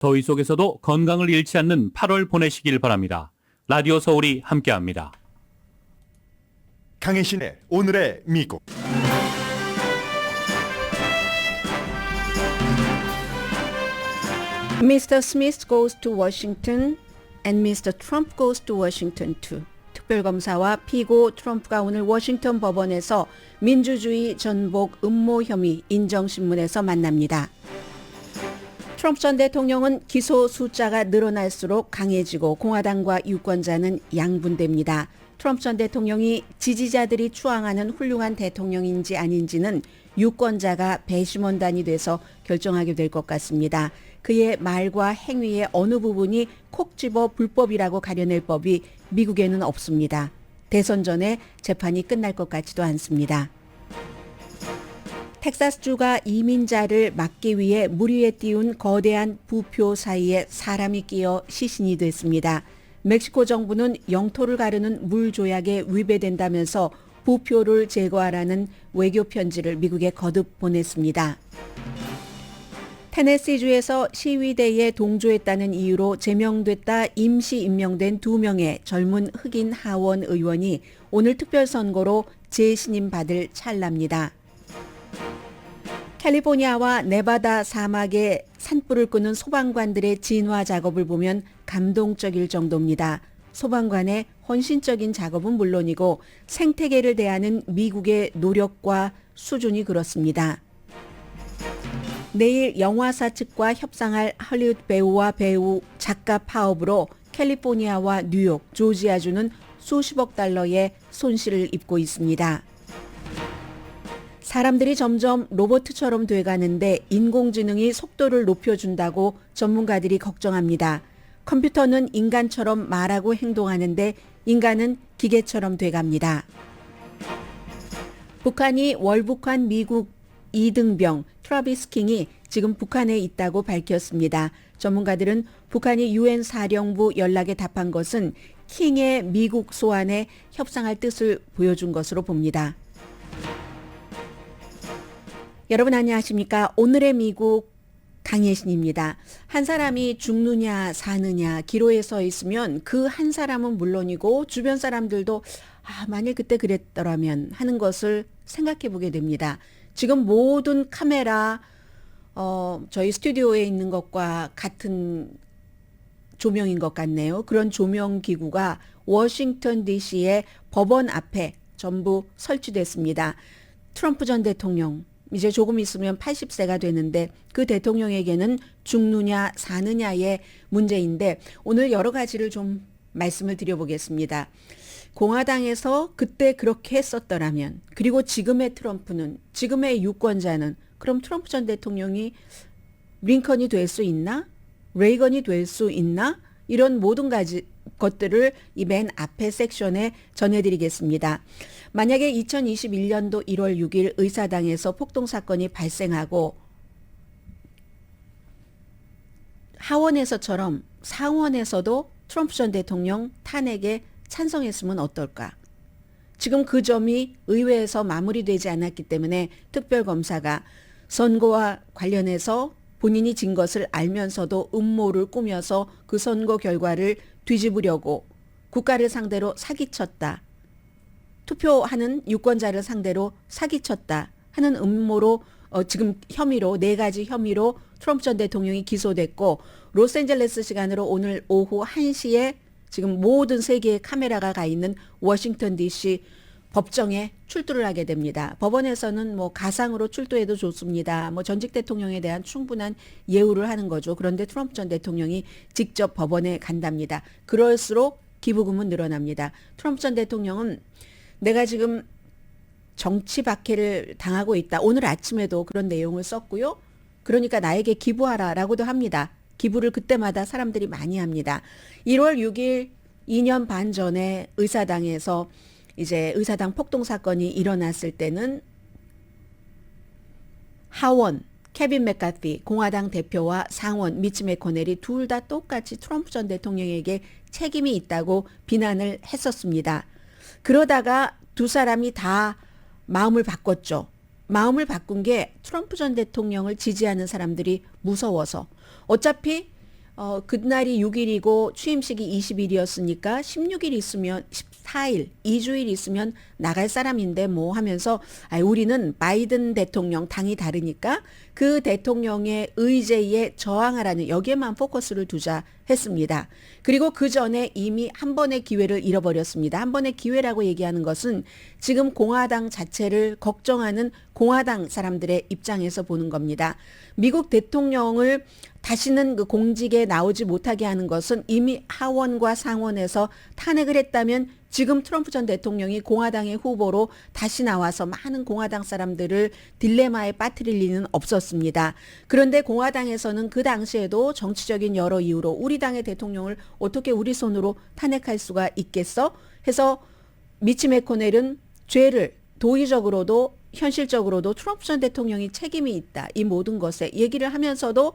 더위 속에서도 건강을 잃지 않는 8월 보내시길 바랍니다. 라디오 서울이 함께합니다. 강혜신의 오늘의 미국. Mr. Smith goes to Washington and Mr. Trump goes to Washington too. 특별검사와 피고 트럼프가 오늘 워싱턴 법원에서 민주주의 전복 음모 혐의 인정신문에서 만납니다. 트럼프 전 대통령은 기소 숫자가 늘어날수록 강해지고 공화당과 유권자는 양분됩니다. 트럼프 전 대통령이 지지자들이 추앙하는 훌륭한 대통령인지 아닌지는 유권자가 배심원단이 돼서 결정하게 될 것 같습니다. 그의 말과 행위의 어느 부분이 콕 집어 불법이라고 가려낼 법이 미국에는 없습니다. 대선 전에 재판이 끝날 것 같지도 않습니다. 텍사스주가 이민자를 막기 위해 물 위에 띄운 거대한 부표 사이에 사람이 끼어 시신이 됐습니다. 멕시코 정부는 영토를 가르는 물 조약에 위배된다면서 부표를 제거하라는 외교 편지를 미국에 거듭 보냈습니다. 테네시주에서 시위대에 동조했다는 이유로 제명됐다 임시 임명된 2명의 젊은 흑인 하원 의원이 오늘 특별선거로 재신임받을 찰나입니다. 캘리포니아와 네바다 사막에 산불을 끄는 소방관들의 진화 작업을 보면 감동적일 정도입니다. 소방관의 헌신적인 작업은 물론이고 생태계를 대하는 미국의 노력과 수준이 그렇습니다. 내일 영화사 측과 협상할 할리우드 배우와 배우, 작가 파업으로 캘리포니아와 뉴욕, 조지아주는 수십억 달러의 손실을 입고 있습니다. 사람들이 점점 로봇처럼 돼가는데 인공지능이 속도를 높여준다고 전문가들이 걱정합니다. 컴퓨터는 인간처럼 말하고 행동하는데 인간은 기계처럼 돼갑니다. 북한이 월북한 미국 이등병 트라비스 킹이 지금 북한에 있다고 밝혔습니다. 전문가들은 북한이 유엔 사령부 연락에 답한 것은 킹의 미국 소환에 협상할 뜻을 보여준 것으로 봅니다. 여러분 안녕하십니까? 오늘의 미국 강혜신입니다. 한 사람이 죽느냐 사느냐 기로에 서 있으면 그 한 사람은 물론이고 주변 사람들도 만일 그때 그랬더라면 하는 것을 생각해 보게 됩니다. 지금 모든 카메라 저희 스튜디오에 있는 것과 같은 조명인 것 같네요. 그런 조명 기구가 워싱턴 DC의 법원 앞에 전부 설치됐습니다. 트럼프 전 대통령 이제 조금 있으면 80세가 되는데 그 대통령에게는 죽느냐 사느냐의 문제인데 오늘 여러 가지를 좀 말씀을 드려보겠습니다. 공화당에서 그때 그렇게 했었더라면 그리고 지금의 트럼프는 지금의 유권자는 그럼 트럼프 전 대통령이 링컨이 될 수 있나? 레이건이 될 수 있나? 이런 모든 가지 것들을 이 맨 앞에 섹션에 전해드리겠습니다. 만약에 2021년도 1월 6일 의사당에서 폭동사건이 발생하고 하원에서처럼 상원에서도 트럼프 전 대통령 탄핵에 찬성했으면 어떨까? 지금 그 점이 의회에서 마무리되지 않았기 때문에 특별검사가 선거와 관련해서 본인이 진 것을 알면서도 음모를 꾸며서 그 선거 결과를 뒤집으려고 국가를 상대로 사기쳤다. 투표하는 유권자를 상대로 사기쳤다 하는 음모로 지금 혐의로 4가지 혐의로 트럼프 전 대통령이 기소됐고 로스앤젤레스 시간으로 오늘 오후 1시에 지금 모든 세계의 카메라가 가 있는 워싱턴 DC 법정에 출두를 하게 됩니다. 법원에서는 가상으로 출두해도 좋습니다. 전직 대통령에 대한 충분한 예우를 하는 거죠. 그런데 트럼프 전 대통령이 직접 법원에 간답니다. 그럴수록 기부금은 늘어납니다. 트럼프 전 대통령은 내가 지금 정치 박해를 당하고 있다. 오늘 아침에도 그런 내용을 썼고요. 그러니까 나에게 기부하라라고도 합니다. 기부를 그때마다 사람들이 많이 합니다. 1월 6일 2년 반 전에 의사당에서 이제 의사당 폭동 사건이 일어났을 때는 하원 케빈 맥카티 공화당 대표와 상원 미치 매코넬이 둘 다 똑같이 트럼프 전 대통령에게 책임이 있다고 비난을 했었습니다. 그러다가 두 사람이 다 마음을 바꿨죠. 마음을 바꾼 게 트럼프 전 대통령을 지지하는 사람들이 무서워서 어차피 그날이 6일이고 취임식이 20일이었으니까 16일 있으면 14일, 2주일 있으면 나갈 사람인데 뭐 하면서 우리는 바이든 대통령 당이 다르니까 그 대통령의 의제에 저항하라는 여기에만 포커스를 두자 했습니다. 그리고 그 전에 이미 한 번의 기회를 잃어버렸습니다. 한 번의 기회라고 얘기하는 것은 지금 공화당 자체를 걱정하는 공화당 사람들의 입장에서 보는 겁니다. 미국 대통령을 다시는 그 공직에 나오지 못하게 하는 것은 이미 하원과 상원에서 탄핵을 했다면 지금 트럼프 전 대통령이 공화당의 후보로 다시 나와서 많은 공화당 사람들을 딜레마에 빠뜨릴 리는 없었습니다. 그런데 공화당에서는 그 당시에도 정치적인 여러 이유로 우리 당의 대통령을 어떻게 우리 손으로 탄핵할 수가 있겠어? 해서 미치 매코넬은 죄를 도의적으로도 현실적으로도 트럼프 전 대통령이 책임이 있다. 이 모든 것에 얘기를 하면서도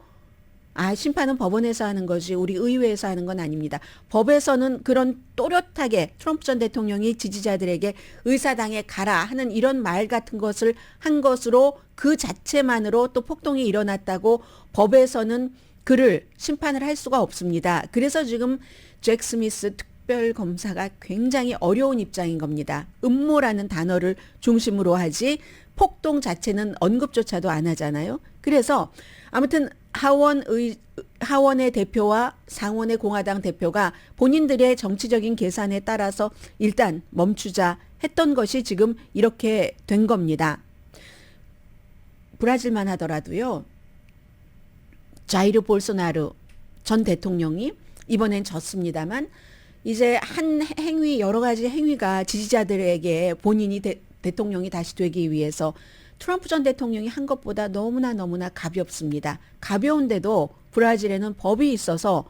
심판은 법원에서 하는 거지 우리 의회에서 하는 건 아닙니다. 법에서는 그런 또렷하게 트럼프 전 대통령이 지지자들에게 의사당에 가라 하는 이런 말 같은 것을 한 것으로 그 자체만으로 또 폭동이 일어났다고 법에서는 그를 심판을 할 수가 없습니다. 그래서 지금 잭 스미스 특별검사가 굉장히 어려운 입장인 겁니다. 음모라는 단어를 중심으로 하지 폭동 자체는 언급조차도 안 하잖아요. 그래서 아무튼 하원의 대표와 상원의 공화당 대표가 본인들의 정치적인 계산에 따라서 일단 멈추자 했던 것이 지금 이렇게 된 겁니다. 브라질만 하더라도요. 자이르 볼소나루 전 대통령이 이번엔 졌습니다만 이제 한 행위 여러 가지 행위가 지지자들에게 본인이 대통령이 다시 되기 위해서 트럼프 전 대통령이 한 것보다 너무나 가볍습니다. 가벼운데도 브라질에는 법이 있어서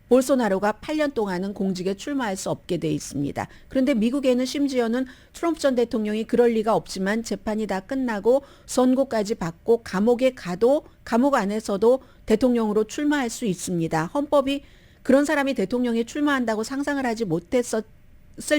볼소나로가 8년 동안은 공직에 출마할 수 없게 돼 있습니다. 그런데 미국에는 심지어는 트럼프 전 대통령이 그럴 리가 없지만 재판이 다 끝나고 선고까지 받고 감옥에 가도 감옥 안에서도 대통령으로 출마할 수 있습니다. 헌법이 그런 사람이 대통령에 출마한다고 상상을 하지 못했을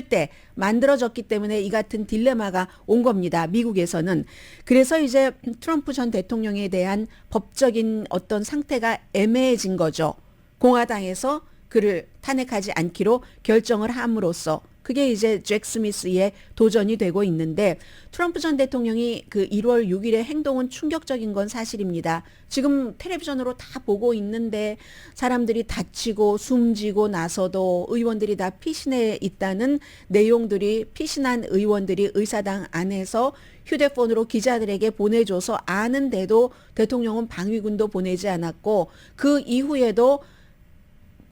때 만들어졌기 때문에 이 같은 딜레마가 온 겁니다. 미국에서는. 그래서 이제 트럼프 전 대통령에 대한 법적인 어떤 상태가 애매해진 거죠. 공화당에서 그를 탄핵하지 않기로 결정을 함으로써 그게 이제 잭 스미스의 도전이 되고 있는데 트럼프 전 대통령이 그 1월 6일의 행동은 충격적인 건 사실입니다. 지금 텔레비전으로 다 보고 있는데 사람들이 다치고 숨지고 나서도 의원들이 다 피신해 있다는 내용들이 피신한 의원들이 의사당 안에서 휴대폰으로 기자들에게 보내줘서 아는데도 대통령은 방위군도 보내지 않았고 그 이후에도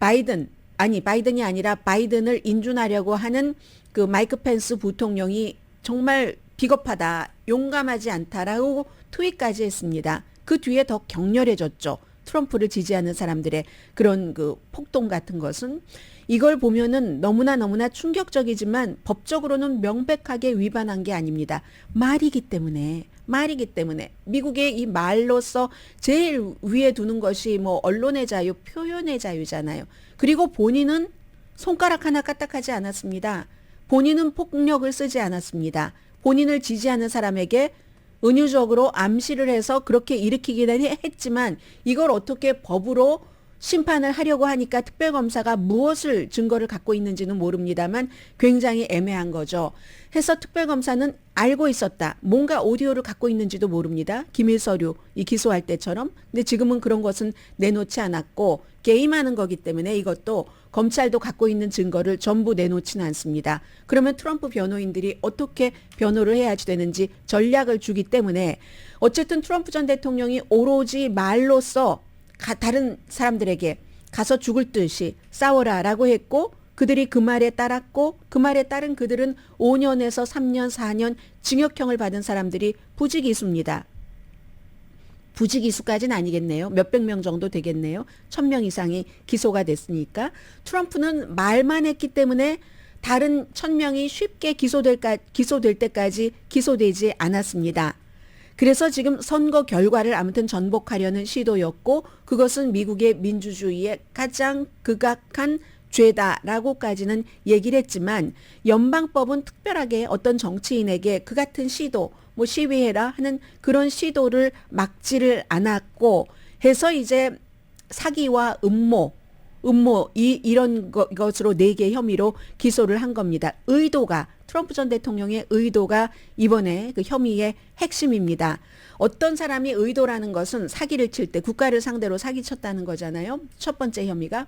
바이든이 아니라 바이든을 인준하려고 하는 그 마이크 펜스 부통령이 정말 비겁하다, 용감하지 않다라고 트윗까지 했습니다. 그 뒤에 더 격렬해졌죠. 트럼프를 지지하는 사람들의 그런 그 폭동 같은 것은 이걸 보면은 너무나 충격적이지만 법적으로는 명백하게 위반한 게 아닙니다. 말이기 때문에 미국의 이 말로서 제일 위에 두는 것이 뭐 언론의 자유, 표현의 자유잖아요. 그리고 본인은 손가락 하나 까딱하지 않았습니다. 본인은 폭력을 쓰지 않았습니다. 본인을 지지하는 사람에게 은유적으로 암시를 해서 그렇게 일으키기는 했지만 이걸 어떻게 법으로 심판을 하려고 하니까 특별검사가 무엇을 증거를 갖고 있는지는 모릅니다만 굉장히 애매한 거죠. 해서 특별검사는 알고 있었다. 뭔가 오디오를 갖고 있는지도 모릅니다. 기밀 서류 이 기소할 때처럼. 근데 지금은 그런 것은 내놓지 않았고 게임하는 거기 때문에 이것도 검찰도 갖고 있는 증거를 전부 내놓지는 않습니다. 그러면 트럼프 변호인들이 어떻게 변호를 해야지 되는지 전략을 주기 때문에 어쨌든 트럼프 전 대통령이 오로지 말로써 다른 사람들에게 가서 죽을 듯이 싸워라라고 했고 그들이 그 말에 따랐고 그 말에 따른 그들은 5년에서 3년, 4년 징역형을 받은 사람들이 부지기수입니다. 부지기수까지는 아니겠네요. 몇백 명 정도 되겠네요. 1000명 이상이 기소가 됐으니까 트럼프는 말만 했기 때문에 다른 1000명이 쉽게 기소될 때까지 기소되지 않았습니다. 그래서 지금 선거 결과를 아무튼 전복하려는 시도였고 그것은 미국의 민주주의의 가장 극악한 죄다라고까지는 얘기를 했지만 연방법은 특별하게 어떤 정치인에게 그 같은 시도 뭐 시위해라 하는 그런 시도를 막지를 않았고 해서 이제 사기와 음모 음모 이런 것으로 4개 혐의로 기소를 한 겁니다. 의도가 트럼프 전 대통령의 의도가 이번에 그 혐의의 핵심입니다. 어떤 사람이 의도라는 것은 사기를 칠 때 국가를 상대로 사기쳤다는 거잖아요. 첫 번째 혐의가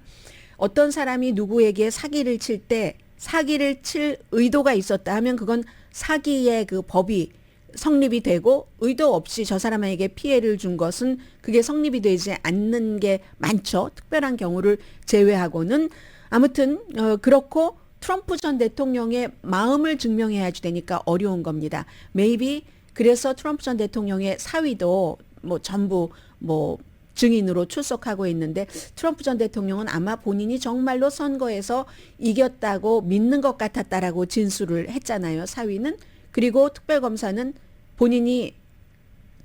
어떤 사람이 누구에게 사기를 칠 때 사기를 칠 의도가 있었다 하면 그건 사기의 그 법이 성립이 되고 의도 없이 저 사람에게 피해를 준 것은 그게 성립이 되지 않는 게 많죠. 특별한 경우를 제외하고는 아무튼 그렇고 트럼프 전 대통령의 마음을 증명해야지 되니까 어려운 겁니다. Maybe 그래서 트럼프 전 대통령의 사위도 뭐 전부 뭐 증인으로 출석하고 있는데 트럼프 전 대통령은 아마 본인이 정말로 선거에서 이겼다고 믿는 것 같았다라고 진술을 했잖아요. 사위는. 그리고 특별검사는 본인이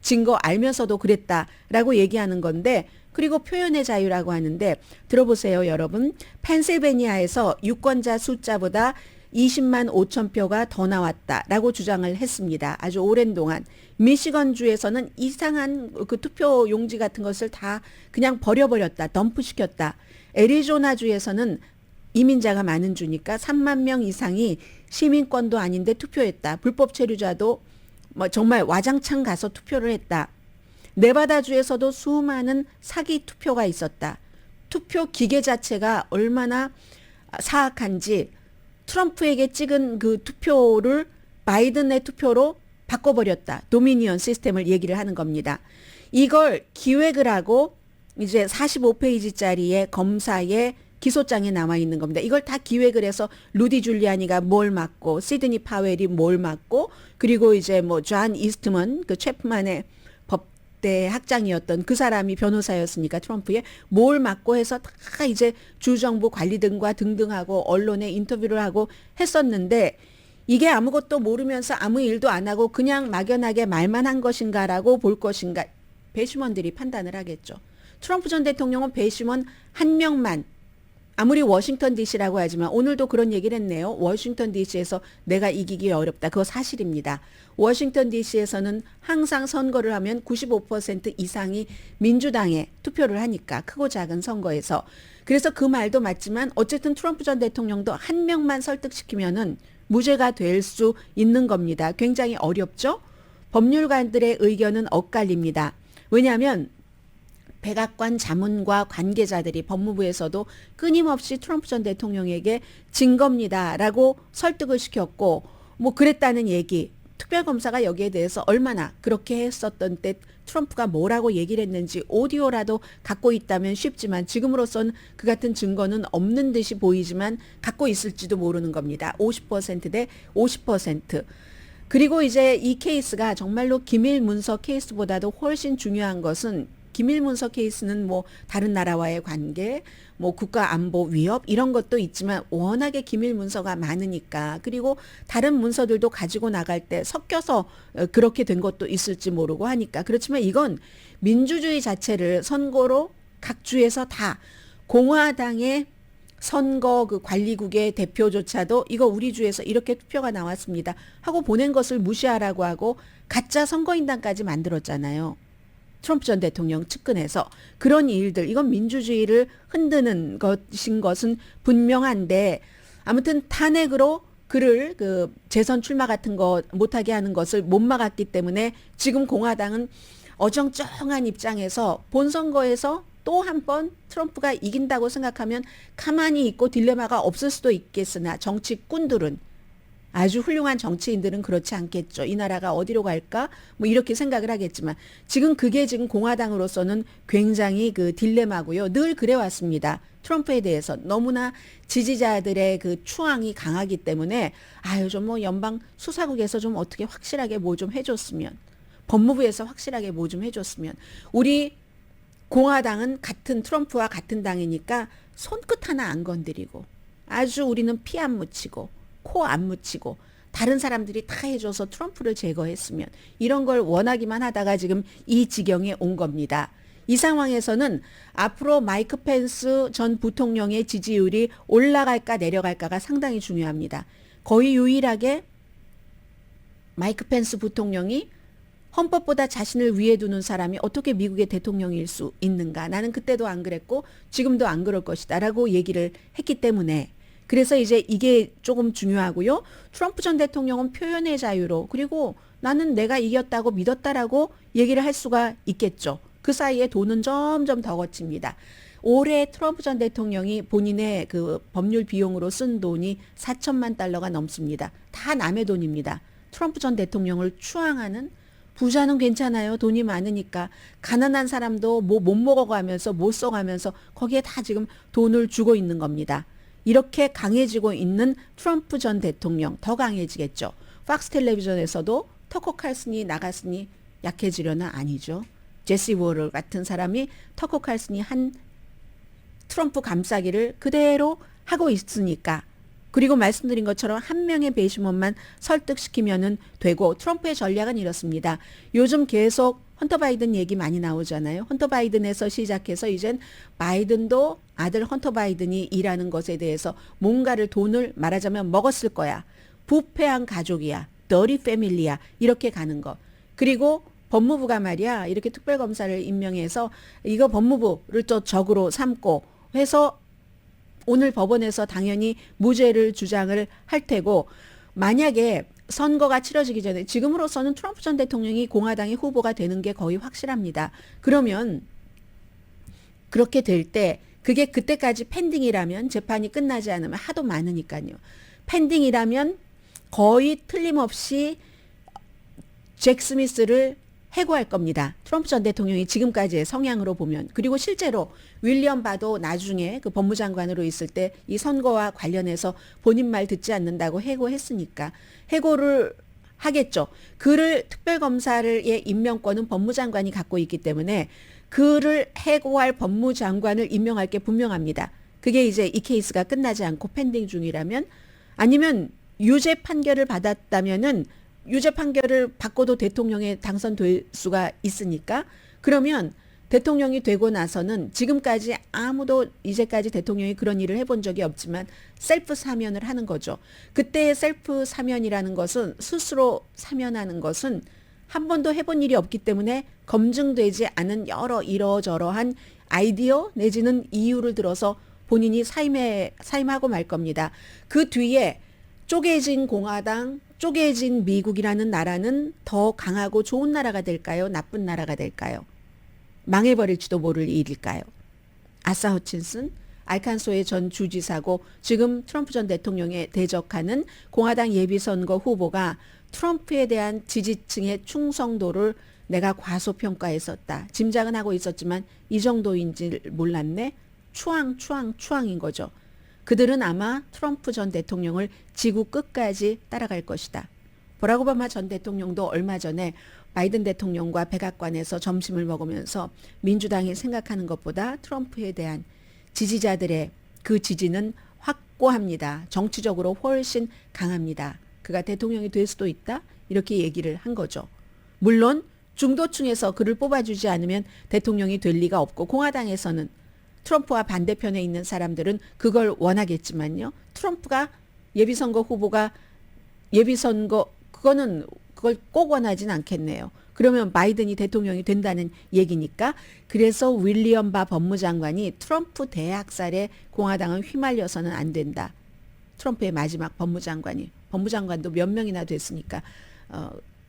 진 거 알면서도 그랬다라고 얘기하는 건데 그리고 표현의 자유라고 하는데 들어보세요, 여러분. 펜실베니아에서 유권자 숫자보다 20만 5천 표가 더 나왔다라고 주장을 했습니다. 아주 오랜 동안. 미시건주에서는 이상한 그 투표 용지 같은 것을 다 그냥 버려버렸다. 덤프시켰다. 애리조나주에서는 이민자가 많은 주니까 3만 명 이상이 시민권도 아닌데 투표했다. 불법 체류자도 뭐 정말 와장창 가서 투표를 했다. 네바다주에서도 수많은 사기 투표가 있었다. 투표 기계 자체가 얼마나 사악한지 트럼프에게 찍은 그 투표를 바이든의 투표로 바꿔버렸다. 도미니언 시스템을 얘기를 하는 겁니다. 이걸 기획을 하고 이제 45페이지짜리의 검사의 기소장에 나와 있는 겁니다. 이걸 다 기획을 해서 루디 줄리아니가 뭘 맡고 시드니 파웰이 뭘 맡고 그리고 이제 뭐 존 이스트먼 그 체프만의 법대 학장이었던 그 사람이 변호사였으니까 트럼프에 뭘 맡고 해서 다 이제 주정부 관리등과 등등하고 언론에 인터뷰를 하고 했었는데 이게 아무것도 모르면서 아무 일도 안 하고 그냥 막연하게 말만 한 것인가라고 볼 것인가 배심원들이 판단을 하겠죠. 트럼프 전 대통령은 배심원 한 명만 아무리 워싱턴 DC라고 하지만 오늘도 그런 얘기를 했네요. 워싱턴 DC에서 내가 이기기 어렵다. 그거 사실입니다. 워싱턴 DC에서는 항상 선거를 하면 95% 이상이 민주당에 투표를 하니까 크고 작은 선거에서. 그래서 그 말도 맞지만 어쨌든 트럼프 전 대통령도 한 명만 설득시키면은 무죄가 될 수 있는 겁니다. 굉장히 어렵죠? 법률가들의 의견은 엇갈립니다. 왜냐하면 백악관 자문과 관계자들이 법무부에서도 끊임없이 트럼프 전 대통령에게 진 겁니다라고 설득을 시켰고 뭐 그랬다는 얘기. 특별검사가 여기에 대해서 얼마나 그렇게 했었던 때 트럼프가 뭐라고 얘기를 했는지 오디오라도 갖고 있다면 쉽지만 지금으로선 그 같은 증거는 없는 듯이 보이지만 갖고 있을지도 모르는 겁니다. 50%대 50%. 그리고 이제 이 케이스가 정말로 기밀 문서 케이스보다도 훨씬 중요한 것은 기밀 문서 케이스는 뭐 다른 나라와의 관계, 뭐 국가 안보 위협 이런 것도 있지만 워낙에 기밀 문서가 많으니까 그리고 다른 문서들도 가지고 나갈 때 섞여서 그렇게 된 것도 있을지 모르고 하니까 그렇지만 이건 민주주의 자체를 선거로 각 주에서 다 공화당의 선거 그 관리국의 대표조차도 이거 우리 주에서 이렇게 투표가 나왔습니다 하고 보낸 것을 무시하라고 하고 가짜 선거인단까지 만들었잖아요. 트럼프 전 대통령 측근에서 그런 일들 이건 민주주의를 흔드는 것은 분명한데 아무튼 탄핵으로 그를 그 재선 출마 같은 거 못하게 하는 것을 못 막았기 때문에 지금 공화당은 어정쩡한 입장에서 본선거에서 또 한 번 트럼프가 이긴다고 생각하면 가만히 있고 딜레마가 없을 수도 있겠으나 정치꾼들은 아주 훌륭한 정치인들은 그렇지 않겠죠. 이 나라가 어디로 갈까? 뭐 이렇게 생각을 하겠지만 지금 그게 지금 공화당으로서는 굉장히 그 딜레마고요. 늘 그래왔습니다. 트럼프에 대해서 너무나 지지자들의 그 추앙이 강하기 때문에 아유 좀 뭐 연방 수사국에서 좀 어떻게 확실하게 뭐 좀 해줬으면 법무부에서 확실하게 뭐 좀 해줬으면 우리 공화당은 같은 트럼프와 같은 당이니까 손끝 하나 안 건드리고 아주 우리는 피 안 묻히고 코 안 묻히고 다른 사람들이 다 해줘서 트럼프를 제거했으면 이런 걸 원하기만 하다가 지금 이 지경에 온 겁니다. 이 상황에서는 앞으로 마이크 펜스 전 부통령의 지지율이 올라갈까 내려갈까가 상당히 중요합니다. 거의 유일하게 마이크 펜스 부통령이 헌법보다 자신을 위에 두는 사람이 어떻게 미국의 대통령일 수 있는가? 나는 그때도 안 그랬고 지금도 안 그럴 것이다 라고 얘기를 했기 때문에 그래서 이제 이게 조금 중요하고요. 트럼프 전 대통령은 표현의 자유로 그리고 나는 내가 이겼다고 믿었다라고 얘기를 할 수가 있겠죠. 그 사이에 돈은 점점 더 거칩니다. 올해 트럼프 전 대통령이 본인의 그 법률 비용으로 쓴 돈이 4천만 달러가 넘습니다. 다 남의 돈입니다. 트럼프 전 대통령을 추앙하는 부자는 괜찮아요. 돈이 많으니까. 가난한 사람도 뭐 못 먹어가면서 못 써가면서 거기에 다 지금 돈을 주고 있는 겁니다. 이렇게 강해지고 있는 트럼프 전 대통령 더 강해지겠죠. 팍스 텔레비전에서도 터커 칼슨이 나갔으니 약해지려나 아니죠. 제시 워럴 같은 사람이 터커 칼슨이 한 트럼프 감싸기를 그대로 하고 있으니까 그리고 말씀드린 것처럼 한 명의 배심원만 설득시키면은 되고 트럼프의 전략은 이렇습니다. 요즘 계속 헌터 바이든 얘기 많이 나오잖아요. 헌터 바이든에서 시작해서 이젠 바이든도 아들 헌터 바이든이 일하는 것에 대해서 뭔가를 돈을 말하자면 먹었을 거야. 부패한 가족이야. 더리 패밀리야. 이렇게 가는 거. 그리고 법무부가 말이야. 이렇게 특별검사를 임명해서 이거 법무부를 또 적으로 삼고 해서 오늘 법원에서 당연히 무죄를 주장을 할 테고 만약에 선거가 치러지기 전에 지금으로서는 트럼프 전 대통령이 공화당의 후보가 되는 게 거의 확실합니다. 그러면 그렇게 될 때 그게 그때까지 펜딩이라면 재판이 끝나지 않으면 하도 많으니까요. 펜딩이라면 거의 틀림없이 잭 스미스를 해고할 겁니다. 트럼프 전 대통령이 지금까지의 성향으로 보면. 그리고 실제로 윌리엄 바도 나중에 그 법무장관으로 있을 때 이 선거와 관련해서 본인 말 듣지 않는다고 해고했으니까 해고를 하겠죠. 그를 특별검사의 임명권은 법무장관이 갖고 있기 때문에 그를 해고할 법무장관을 임명할 게 분명합니다. 그게 이제 이 케이스가 끝나지 않고 펜딩 중이라면 아니면 유죄 판결을 받았다면은 유죄 판결을 받고도 대통령에 당선될 수가 있으니까 그러면 대통령이 되고 나서는 지금까지 아무도 이제까지 대통령이 그런 일을 해본 적이 없지만 셀프 사면을 하는 거죠. 그때의 셀프 사면이라는 것은 스스로 사면하는 것은 한 번도 해본 일이 없기 때문에 검증되지 않은 여러 이러저러한 아이디어 내지는 이유를 들어서 본인이 사임하고 말 겁니다. 그 뒤에 쪼개진 공화당, 쪼개진 미국이라는 나라는 더 강하고 좋은 나라가 될까요? 나쁜 나라가 될까요? 망해버릴지도 모를 일일까요? 아사 허친슨, 알칸소의 전 주지사고 지금 트럼프 전 대통령에 대적하는 공화당 예비선거 후보가 트럼프에 대한 지지층의 충성도를 내가 과소평가했었다. 짐작은 하고 있었지만 이 정도인지 몰랐네. 추앙인 거죠. 그들은 아마 트럼프 전 대통령을 지구 끝까지 따라갈 것이다. 버락 오바마 전 대통령도 얼마 전에 바이든 대통령과 백악관에서 점심을 먹으면서 민주당이 생각하는 것보다 트럼프에 대한 지지자들의 그 지지는 확고합니다. 정치적으로 훨씬 강합니다. 그가 대통령이 될 수도 있다? 이렇게 얘기를 한 거죠. 물론 중도층에서 그를 뽑아주지 않으면 대통령이 될 리가 없고 공화당에서는 트럼프와 반대편에 있는 사람들은 그걸 원하겠지만요. 트럼프가 예비선거 후보가 그걸 꼭 원하진 않겠네요. 그러면 바이든이 대통령이 된다는 얘기니까 그래서 윌리엄 바 법무장관이 트럼프 대학살에 공화당은 휘말려서는 안 된다. 트럼프의 마지막 법무장관도 몇 명이나 됐으니까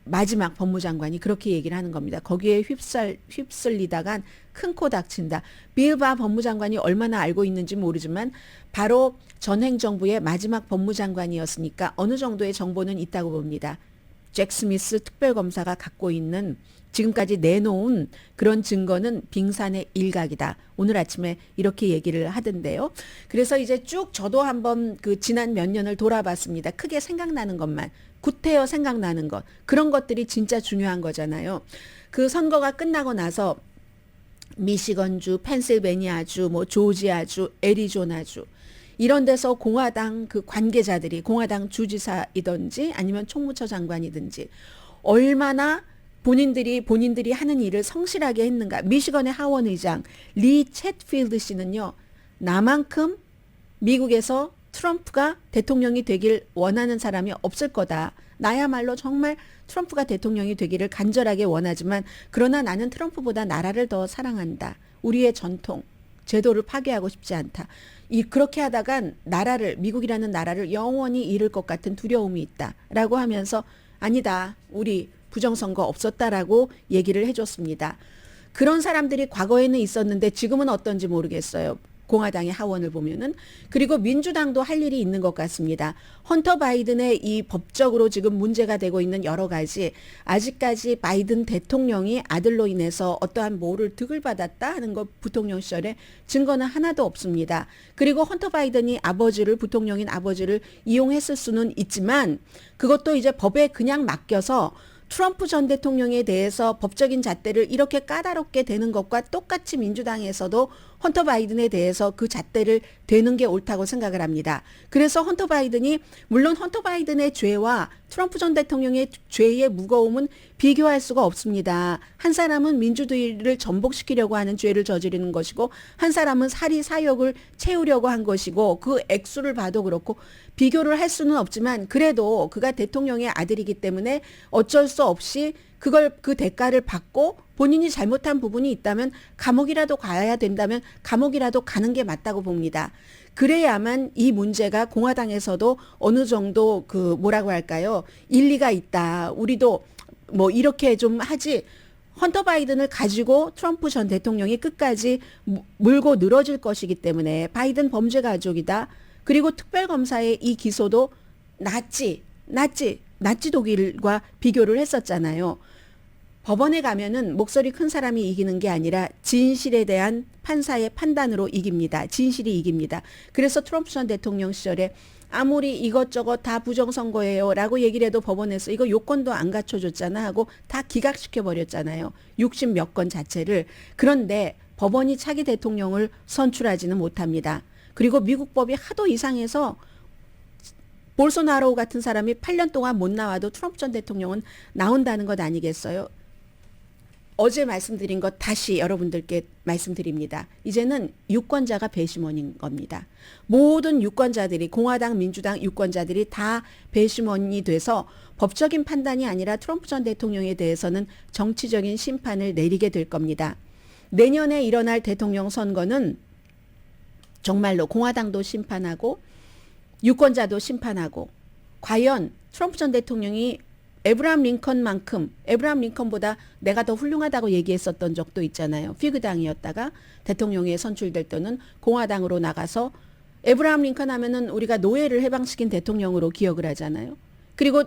마지막 법무장관이 그렇게 얘기를 하는 겁니다. 거기에 휩쓸리다간 큰 코 닥친다. 빌 바 법무장관이 얼마나 알고 있는지 모르지만 바로 전 행정부의 마지막 법무장관이었으니까 어느 정도의 정보는 있다고 봅니다. 잭 스미스 특별검사가 갖고 있는 지금까지 내놓은 그런 증거는 빙산의 일각이다. 오늘 아침에 이렇게 얘기를 하던데요. 그래서 이제 쭉 저도 한번 그 지난 몇 년을 돌아봤습니다. 크게 생각나는 것만. 구태여 생각나는 것. 그런 것들이 진짜 중요한 거잖아요. 그 선거가 끝나고 나서 미시건주, 펜실베니아주, 뭐 조지아주, 애리조나주 이런 데서 공화당 그 관계자들이 공화당 주지사이든지 아니면 총무처 장관이든지 얼마나 본인들이 하는 일을 성실하게 했는가. 미시건의 하원 의장 리 챗필드 씨는요. 나만큼 미국에서 트럼프가 대통령이 되길 원하는 사람이 없을 거다. 나야말로 정말 트럼프가 대통령이 되기를 간절하게 원하지만 그러나 나는 트럼프보다 나라를 더 사랑한다. 우리의 전통, 제도를 파괴하고 싶지 않다. 그렇게 하다간 미국이라는 나라를 영원히 잃을 것 같은 두려움이 있다. 라고 하면서 아니다. 우리 부정선거 없었다라고 얘기를 해줬습니다. 그런 사람들이 과거에는 있었는데 지금은 어떤지 모르겠어요. 공화당의 하원을 보면은. 그리고 민주당도 할 일이 있는 것 같습니다. 헌터 바이든의 이 법적으로 지금 문제가 되고 있는 여러 가지, 아직까지 바이든 대통령이 아들로 인해서 어떠한 뭐를 득을 받았다 하는 것 부통령 시절에 증거는 하나도 없습니다. 그리고 헌터 바이든이 부통령인 아버지를 이용했을 수는 있지만 그것도 이제 법에 그냥 맡겨서 트럼프 전 대통령에 대해서 법적인 잣대를 이렇게 까다롭게 대는 것과 똑같이 민주당에서도 헌터 바이든에 대해서 그 잣대를 대는 게 옳다고 생각을 합니다. 그래서 물론 헌터 바이든의 죄와 트럼프 전 대통령의 죄의 무거움은 비교할 수가 없습니다. 한 사람은 민주주의를 전복시키려고 하는 죄를 저지르는 것이고 한 사람은 사욕을 채우려고 한 것이고 그 액수를 봐도 그렇고 비교를 할 수는 없지만 그래도 그가 대통령의 아들이기 때문에 어쩔 수 없이 그 대가를 받고 본인이 잘못한 부분이 있다면 감옥이라도 가야 된다면 감옥이라도 가는 게 맞다고 봅니다. 그래야만 이 문제가 공화당에서도 어느 정도 뭐라고 할까요? 일리가 있다. 우리도 뭐 이렇게 좀 하지. 헌터 바이든을 가지고 트럼프 전 대통령이 끝까지 물고 늘어질 것이기 때문에 바이든 범죄 가족이다. 그리고 특별검사의 이 기소도 나치 독일과 비교를 했었잖아요. 법원에 가면은 목소리 큰 사람이 이기는 게 아니라 진실에 대한 판사의 판단으로 이깁니다. 진실이 이깁니다. 그래서 트럼프 전 대통령 시절에 아무리 이것저것 다 부정선거예요 라고 얘기를 해도 법원에서 이거 요건도 안 갖춰줬잖아 하고 다 기각시켜버렸잖아요. 60몇 건 자체를. 그런데 법원이 차기 대통령을 선출하지는 못합니다. 그리고 미국 법이 하도 이상해서 볼소나로 같은 사람이 8년 동안 못 나와도 트럼프 전 대통령은 나온다는 것 아니겠어요? 어제 말씀드린 것 다시 여러분들께 말씀드립니다. 이제는 유권자가 배심원인 겁니다. 모든 유권자들이 공화당, 민주당 유권자들이 다 배심원이 돼서 법적인 판단이 아니라 트럼프 전 대통령에 대해서는 정치적인 심판을 내리게 될 겁니다. 내년에 일어날 대통령 선거는 정말로 공화당도 심판하고 유권자도 심판하고 과연 트럼프 전 대통령이 에브라함 링컨보다 내가 더 훌륭하다고 얘기했었던 적도 있잖아요. 피그당이었다가 대통령에 선출될 때는 공화당으로 나가서 에브라함 링컨 하면은 우리가 노예를 해방시킨 대통령으로 기억을 하잖아요. 그리고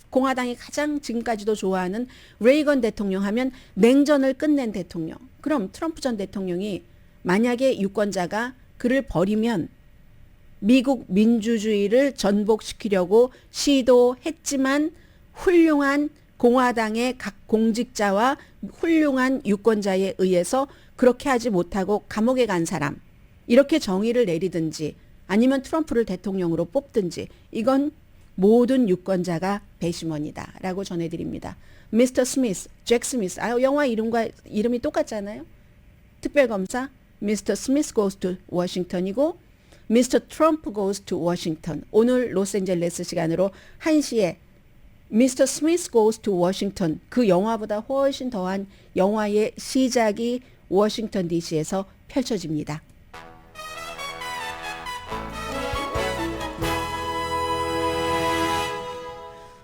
공화당이 가장 지금까지도 좋아하는 레이건 대통령 하면 냉전을 끝낸 대통령. 그럼 트럼프 전 대통령이 만약에 유권자가 그를 버리면 미국 민주주의를 전복시키려고 시도했지만 훌륭한 공화당의 각 공직자와 훌륭한 유권자에 의해서 그렇게 하지 못하고 감옥에 간 사람, 이렇게 정의를 내리든지 아니면 트럼프를 대통령으로 뽑든지 이건 모든 유권자가 배심원이다 라고 전해드립니다. 미스터 스미스, 잭 스미스, 영화 이름이 똑같잖아요. 특별검사 미스터 스미스 goes to 워싱턴이고 미스터 트럼프 goes to 워싱턴. 오늘 로스앤젤레스 시간으로 1시에 미스터 스미스 goes to 워싱턴, 그 영화보다 훨씬 더한 영화의 시작이 워싱턴 DC에서 펼쳐집니다.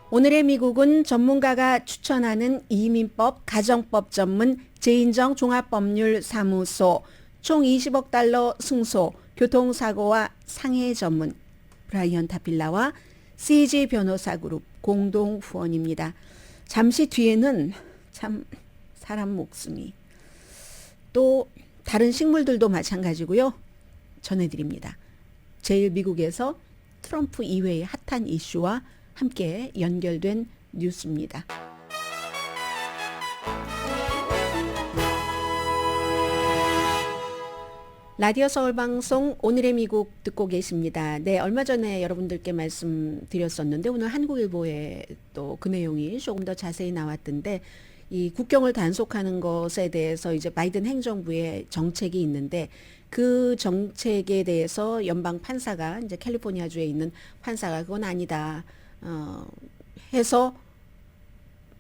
오늘의 미국은 전문가가 추천하는 이민법, 가정법 전문 제인정 종합법률사무소, 총 20억 달러 승소, 교통사고와 상해 전문 브라이언 타필라와 CG 변호사 그룹 공동 후원입니다. 잠시 뒤에는 참 사람 목숨이 또 다른 식물들도 마찬가지고요. 전해드립니다. 제일 미국에서 트럼프 이외의 핫한 이슈와 함께 연결된 뉴스입니다. 라디오 서울방송 오늘의 미국 듣고 계십니다. 네, 얼마 전에 여러분들께 말씀드렸었는데 오늘 한국일보에 또 그 내용이 조금 더 자세히 나왔던데 이 국경을 단속하는 것에 대해서 이제 바이든 행정부의 정책이 있는데 그 정책에 대해서 연방 판사가 이제 캘리포니아주에 있는 판사가 그건 아니다. 해서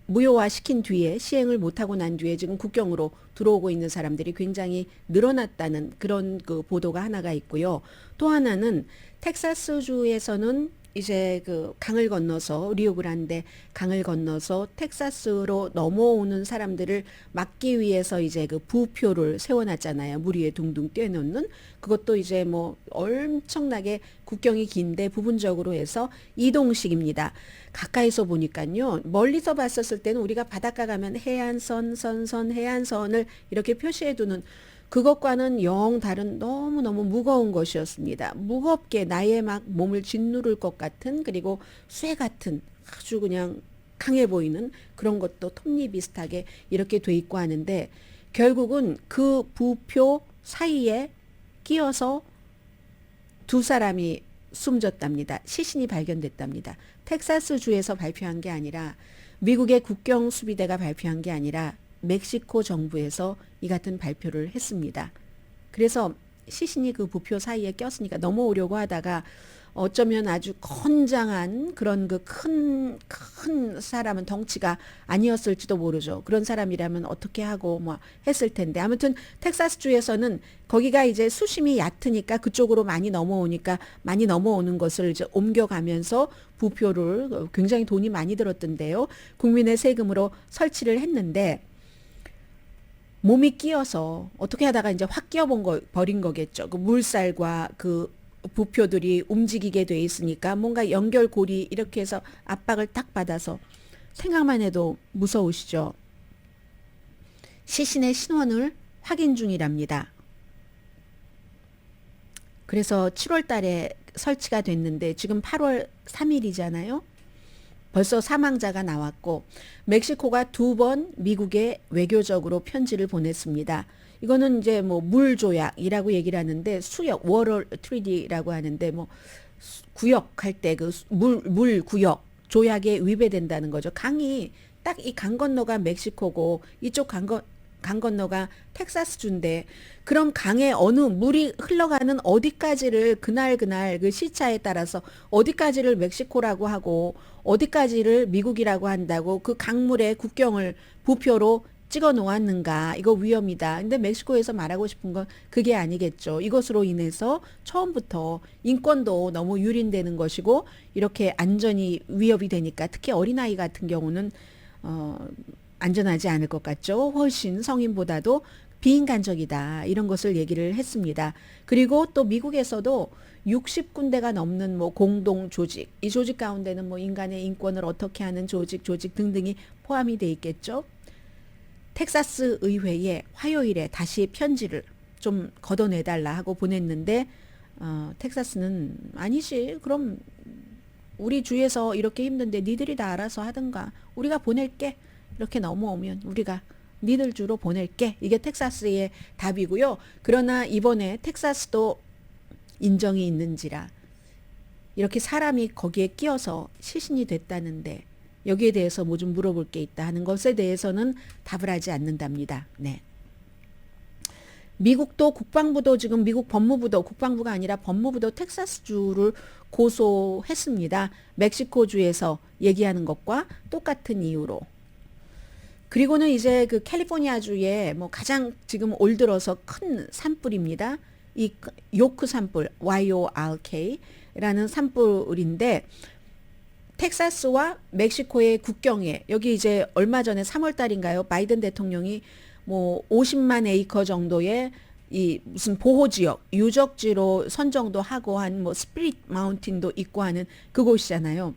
무효화시킨 뒤에 시행을 못하고 난 뒤에 지금 국경으로 들어오고 있는 사람들이 굉장히 늘어났다는 그런 그 보도가 하나가 있고요. 또 하나는 텍사스주에서는 이제 그 강을 건너서 리오그란데 강을 건너서 텍사스로 넘어오는 사람들을 막기 위해서 이제 그 부표를 세워놨잖아요. 물 위에 둥둥 떼놓는 그것도 이제 뭐 엄청나게 국경이 긴데 부분적으로 해서 이동식입니다. 가까이서 보니까요. 멀리서 봤었을 때는 우리가 바닷가 가면 해안선, 선선, 해안선을 이렇게 표시해두는 그것과는 영 다른 너무너무 무거운 것이었습니다. 무겁게 나의 막 몸을 짓누를 것 같은 그리고 쇠 같은 아주 그냥 강해 보이는 그런 것도 톱니 비슷하게 이렇게 돼 있고 하는데 결국은 그 부표 사이에 끼어서 두 사람이 숨졌답니다. 시신이 발견됐답니다. 텍사스주에서 발표한 게 아니라 미국의 국경 수비대가 발표한 게 아니라 멕시코 정부에서 이 같은 발표를 했습니다. 그래서 시신이 그 부표 사이에 꼈으니까 넘어오려고 하다가 어쩌면 아주 건장한 그런 그 큰 사람은 덩치가 아니었을지도 모르죠. 그런 사람이라면 어떻게 하고 뭐 했을 텐데 아무튼 텍사스주에서는 거기가 이제 수심이 얕으니까 그쪽으로 많이 넘어오니까 많이 넘어오는 것을 이제 옮겨가면서 부표를 굉장히 돈이 많이 들었던데요. 국민의 세금으로 설치를 했는데 몸이 끼어서 어떻게 하다가 이제 확 버린 거겠죠. 그 물살과 그 부표들이 움직이게 돼 있으니까 뭔가 연결고리 이렇게 해서 압박을 딱 받아서 생각만 해도 무서우시죠. 시신의 신원을 확인 중이랍니다. 그래서 7월 달에 설치가 됐는데 지금 8월 3일이잖아요. 벌써 사망자가 나왔고 멕시코가 2번 미국에 외교적으로 편지를 보냈습니다. 이거는 이제 뭐 물 조약이라고 얘기를 하는데 수역 워럴 트리디라고 하는데 뭐 구역할 때 그 물 구역 조약에 위배된다는 거죠. 강이 딱 이 강 건너가 멕시코고 이쪽 강 건너가 텍사스주인데 그럼 강에 어느 물이 흘러가는 어디까지를 그날 그 시차에 따라서 어디까지를 멕시코라고 하고 어디까지를 미국이라고 한다고 그 강물의 국경을 부표로 찍어 놓았는가. 이거 위험이다. 근데 멕시코에서 말하고 싶은 건 그게 아니겠죠. 이것으로 인해서 처음부터 인권도 너무 유린되는 것이고 이렇게 안전이 위협이 되니까 특히 어린아이 같은 경우는 안전하지 않을 것 같죠. 훨씬 성인보다도 비인간적이다. 이런 것을 얘기를 했습니다. 그리고 또 미국에서도 60군데가 넘는 뭐 공동 조직, 이 조직 가운데는 뭐 인간의 인권을 어떻게 하는 조직 등등이 포함이 돼 있겠죠. 텍사스 의회에 화요일에 다시 편지를 좀 걷어내달라 하고 보냈는데 텍사스는 아니지. 그럼 우리 주에서 이렇게 힘든데 니들이 다 알아서 하든가. 우리가 보낼게. 이렇게 넘어오면 우리가 니들 주로 보낼게. 이게 텍사스의 답이고요. 그러나 이번에 텍사스도 인정이 있는지라 이렇게 사람이 거기에 끼어서 시신이 됐다는데 여기에 대해서 뭐 좀 물어볼 게 있다 하는 것에 대해서는 답을 하지 않는답니다. 네. 미국도 국방부도 지금 미국 법무부도 국방부가 아니라 법무부도 텍사스주를 고소했습니다. 멕시코주에서 얘기하는 것과 똑같은 이유로. 그리고는 이제 그 캘리포니아주에 뭐 가장 지금 올 들어서 큰 산불입니다. 이 요크 산불, YORK라는 산불인데 텍사스와 멕시코의 국경에 여기 이제 얼마 전에 3월 달인가요? 바이든 대통령이 뭐 50만 에이커 정도의 이 무슨 보호지역, 유적지로 선정도 하고 한 뭐 스피릿 마운틴도 있고 하는 그곳이잖아요.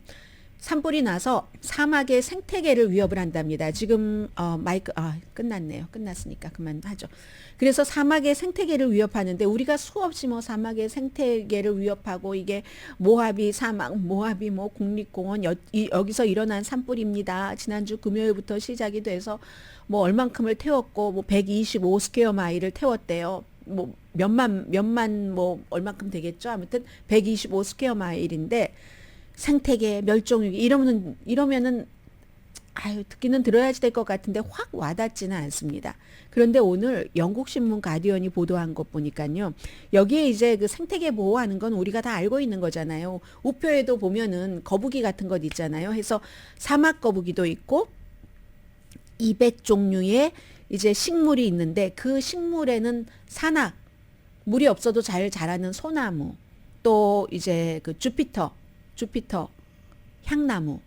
산불이 나서 사막의 생태계를 위협을 한답니다. 지금 마이크 끝났네요. 끝났으니까 그만하죠. 그래서 사막의 생태계를 위협하는데 우리가 수없이 뭐 사막의 생태계를 위협하고 이게 모하비 사막, 모하비 뭐 국립공원 여기서 일어난 산불입니다. 지난주 금요일부터 시작이 돼서 뭐 얼만큼을 태웠고 뭐 125 스퀘어 마일을 태웠대요. 뭐 몇만 뭐 얼만큼 되겠죠. 아무튼 125 스퀘어 마일인데 생태계 멸종위기 이러면은 아유, 듣기는 들어야지 될 것 같은데 확 와닿지는 않습니다. 그런데 오늘 영국 신문 가디언이 보도한 것 보니까요. 여기에 이제 그 생태계 보호하는 건 우리가 다 알고 있는 거잖아요. 우표에도 보면은 거북이 같은 것 있잖아요. 해서 사막 거북이도 있고 200종류의 이제 식물이 있는데 그 식물에는 산악, 물이 없어도 잘 자라는 소나무, 또 이제 그 주피터 향나무,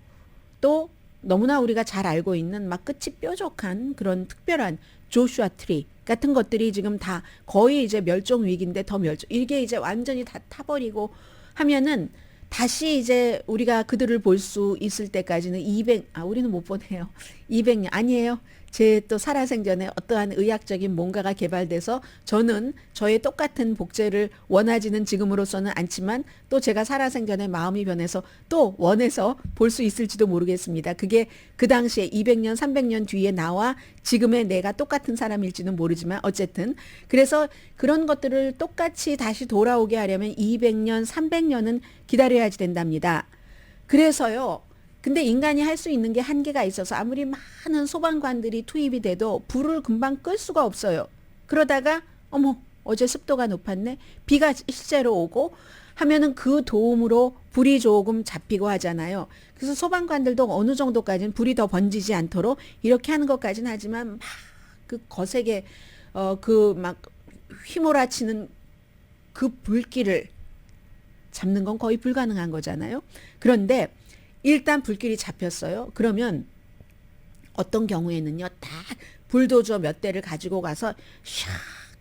또 너무나 우리가 잘 알고 있는 막 끝이 뾰족한 그런 특별한 조슈아 트리 같은 것들이 지금 다 거의 이제 멸종 위기인데 더 멸종, 이게 이제 완전히 다 타버리고 하면은 다시 이제 우리가 그들을 볼 수 있을 때까지는 우리는 못 보네요. 200년 아니에요. 제 또 살아생전에 어떠한 의학적인 뭔가가 개발돼서 저는 저의 똑같은 복제를 원하지는 지금으로서는 않지만 또 제가 살아생전에 마음이 변해서 또 원해서 볼 수 있을지도 모르겠습니다. 그게 그 당시에 200년, 300년 뒤에 나와 지금의 내가 똑같은 사람일지는 모르지만 어쨌든 그래서 그런 것들을 똑같이 다시 돌아오게 하려면 200년, 300년은 기다려야지 된답니다. 그래서요. 근데 인간이 할 수 있는 게 한계가 있어서 아무리 많은 소방관들이 투입이 돼도 불을 금방 끌 수가 없어요. 그러다가 어머 어제 습도가 높았네. 비가 실제로 오고 하면은 그 도움으로 불이 조금 잡히고 하잖아요. 그래서 소방관들도 어느 정도까지는 불이 더 번지지 않도록 이렇게 하는 것까지는 하지만 막 그 거세게 그 막 휘몰아치는 그 불길을 잡는 건 거의 불가능한 거잖아요. 그런데 일단 불길이 잡혔어요. 그러면 어떤 경우에는요, 딱 불도저 몇 대를 가지고 가서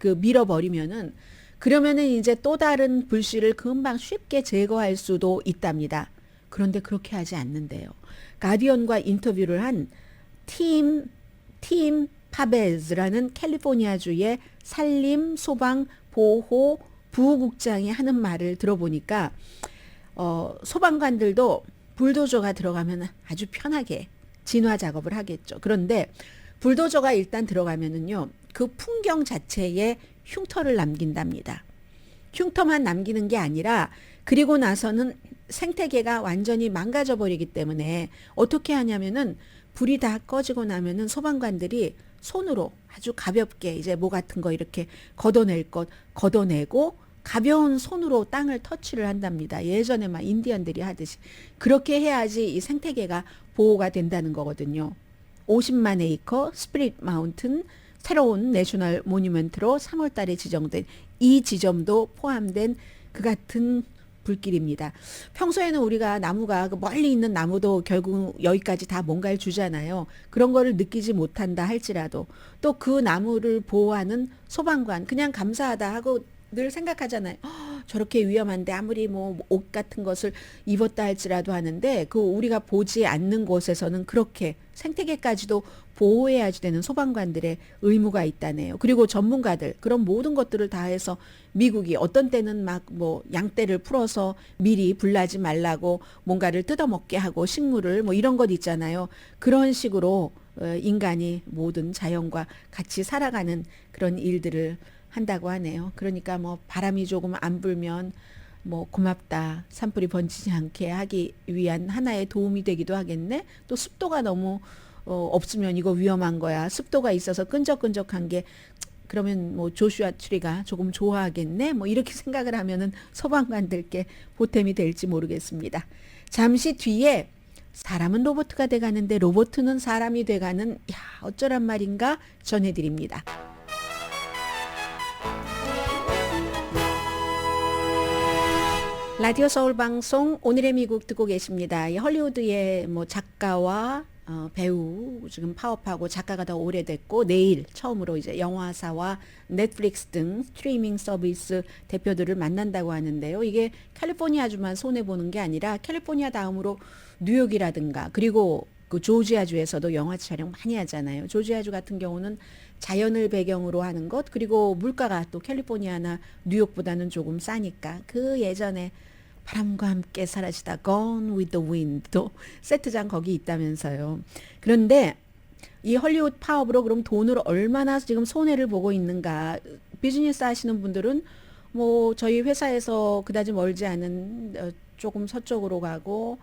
샥 밀어버리면은 그러면은 이제 또 다른 불씨를 금방 쉽게 제거할 수도 있답니다. 그런데 그렇게 하지 않는데요. 가디언과 인터뷰를 한 팀 파베즈라는 캘리포니아주의 산림 소방 보호 부국장이 하는 말을 들어보니까 소방관들도 불도저가 들어가면 아주 편하게 진화 작업을 하겠죠. 그런데 불도저가 일단 들어가면은요, 그 풍경 자체에 흉터를 남긴답니다. 흉터만 남기는 게 아니라 그리고 나서는 생태계가 완전히 망가져 버리기 때문에 어떻게 하냐면은 불이 다 꺼지고 나면은 소방관들이 손으로 아주 가볍게 이제 뭐 같은 거 이렇게 걷어낼 것 걷어내고 가벼운 손으로 땅을 터치를 한답니다. 예전에 막 인디언들이 하듯이. 그렇게 해야지 이 생태계가 보호가 된다는 거거든요. 50만 에이커 스피릿 마운튼 새로운 내셔널 모뉴먼트로 3월 달에 지정된 이 지점도 포함된 그 같은 불길입니다. 평소에는 우리가 나무가 멀리 있는 나무도 결국 여기까지 다 뭔가를 주잖아요. 그런 거를 느끼지 못한다 할지라도 또 그 나무를 보호하는 소방관 그냥 감사하다 하고 늘 생각하잖아요. 저렇게 위험한데 아무리 뭐 옷 같은 것을 입었다 할지라도 하는데 그 우리가 보지 않는 곳에서는 그렇게 생태계까지도 보호해야지 되는 소방관들의 의무가 있다네요. 그리고 전문가들 그런 모든 것들을 다 해서 미국이 어떤 때는 막 뭐 양떼를 풀어서 미리 불나지 말라고 뭔가를 뜯어먹게 하고 식물을 뭐 이런 것 있잖아요. 그런 식으로 인간이 모든 자연과 같이 살아가는 그런 일들을 한다고 하네요. 그러니까 뭐 바람이 조금 안 불면 뭐 고맙다. 산불이 번지지 않게 하기 위한 하나의 도움이 되기도 하겠네. 또 습도가 너무 없으면 이거 위험한 거야. 습도가 있어서 끈적끈적한 게 그러면 뭐 조슈아 트리가 조금 좋아하겠네. 뭐 이렇게 생각을 하면은 소방관들께 보탬이 될지 모르겠습니다. 잠시 뒤에 사람은 로봇가 돼가는데 로봇은 사람이 돼가는 야 어쩌란 말인가 전해드립니다. 라디오 서울 방송 오늘의 미국 듣고 계십니다. 이 헐리우드의 뭐 작가와 배우 지금 파업하고 작가가 더 오래됐고 내일 처음으로 이제 영화사와 넷플릭스 등 스트리밍 서비스 대표들을 만난다고 하는데요. 이게 캘리포니아주만 손해 보는 게 아니라 캘리포니아 다음으로 뉴욕이라든가 그리고 그 조지아주에서도 영화 촬영 많이 하잖아요. 조지아주 같은 경우는 자연을 배경으로 하는 것 그리고 물가가 또 캘리포니아나 뉴욕보다는 조금 싸니까 그 예전에 바람과 함께 사라지다 Gone with the Wind도 세트장 거기 있다면서요. 그런데 이 헐리우드 파업으로 그럼 돈을 얼마나 지금 손해를 보고 있는가. 비즈니스 하시는 분들은 뭐 저희 회사에서 그다지 멀지 않은 조금 서쪽으로 가고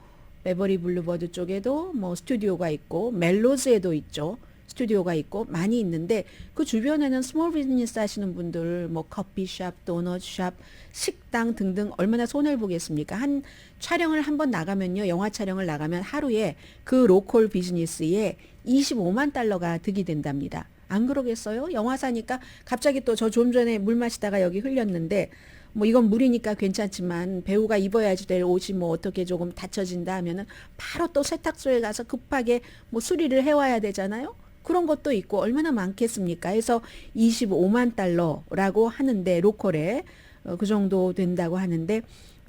베버리 블루버드 쪽에도 뭐 스튜디오가 있고 멜로즈에도 있죠. 스튜디오가 있고 많이 있는데 그 주변에는 스몰 비즈니스 하시는 분들 뭐 커피숍, 도넛샵, 식당 등등 얼마나 손해를 보겠습니까? 한 촬영을 한번 나가면요. 영화 촬영을 나가면 하루에 그 로컬 비즈니스에 25만 달러가 득이 된답니다. 안 그러겠어요? 영화사니까 갑자기 또 저 좀 전에 물 마시다가 여기 흘렸는데 뭐 이건 물이니까 괜찮지만 배우가 입어야지 될 옷이 뭐 어떻게 조금 닫혀진다 하면은 바로 또 세탁소에 가서 급하게 뭐 수리를 해와야 되잖아요. 그런 것도 있고 얼마나 많겠습니까? 해서 25만 달러라고 하는데 로컬에 그 정도 된다고 하는데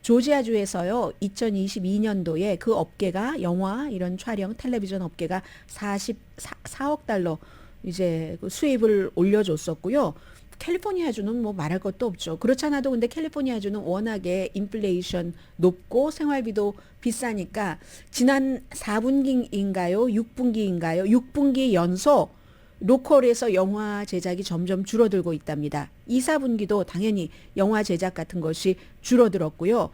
조지아주에서요 2022년도에 그 업계가 영화 이런 촬영 텔레비전 업계가 44억 달러 이제 그 수입을 올려줬었고요. 캘리포니아주는 뭐 말할 것도 없죠. 그렇잖아도 근데 캘리포니아주는 워낙에 인플레이션 높고 생활비도 비싸니까 지난 4분기인가요? 6분기인가요? 6분기 연속 로컬에서 영화 제작이 점점 줄어들고 있답니다. 2, 4분기도 당연히 영화 제작 같은 것이 줄어들었고요.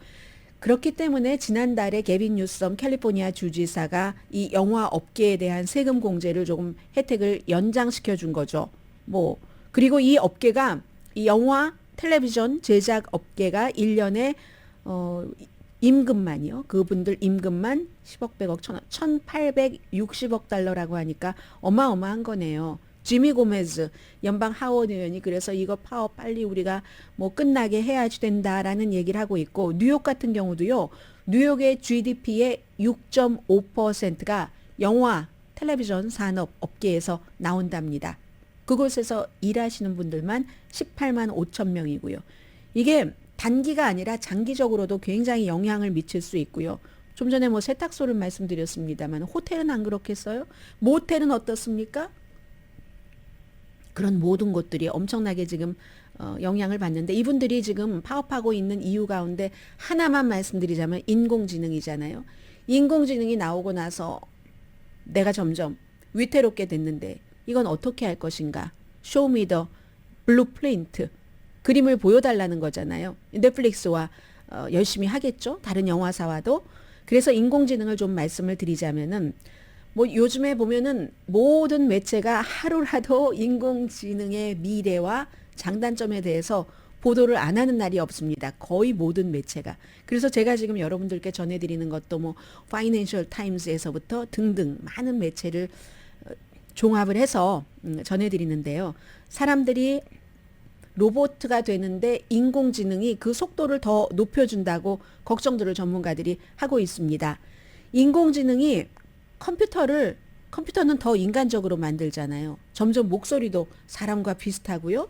그렇기 때문에 지난달에 게빈 뉴섬 캘리포니아 주지사가 이 영화 업계에 대한 세금 공제를 조금 혜택을 연장시켜 준 거죠. 뭐 그리고 이 업계가 이 영화 텔레비전 제작 업계가 1년에 임금만이요. 그분들 임금만 10억 100억 1000억 1860억 달러라고 하니까 어마어마한 거네요. 지미 고메즈 연방 하원 의원이 그래서 이거 파업 빨리 우리가 뭐 끝나게 해야지 된다라는 얘기를 하고 있고 뉴욕 같은 경우도요. 뉴욕의 GDP의 6.5%가 영화 텔레비전 산업 업계에서 나온답니다. 그곳에서 일하시는 분들만 18만 5천 명이고요. 이게 단기가 아니라 장기적으로도 굉장히 영향을 미칠 수 있고요. 좀 전에 뭐 세탁소를 말씀드렸습니다만 호텔은 안 그렇겠어요? 모텔은 어떻습니까? 그런 모든 곳들이 엄청나게 지금 영향을 받는데 이분들이 지금 파업하고 있는 이유 가운데 하나만 말씀드리자면 인공지능이잖아요. 인공지능이 나오고 나서 내가 점점 위태롭게 됐는데 이건 어떻게 할 것인가? 쇼미더 블루프린트 그림을 보여달라는 거잖아요. 넷플릭스와 열심히 하겠죠. 다른 영화사와도. 그래서 인공지능을 좀 말씀을 드리자면은 뭐 요즘에 보면은 모든 매체가 하루라도 인공지능의 미래와 장단점에 대해서 보도를 안 하는 날이 없습니다. 거의 모든 매체가. 그래서 제가 지금 여러분들께 전해드리는 것도 뭐 파이낸셜 타임스에서부터 등등 많은 매체를 종합을 해서 전해드리는데요. 사람들이 로봇가 되는데 인공지능이 그 속도를 더 높여준다고 걱정들을 전문가들이 하고 있습니다. 인공지능이 컴퓨터는 더 인간적으로 만들잖아요. 점점 목소리도 사람과 비슷하고요.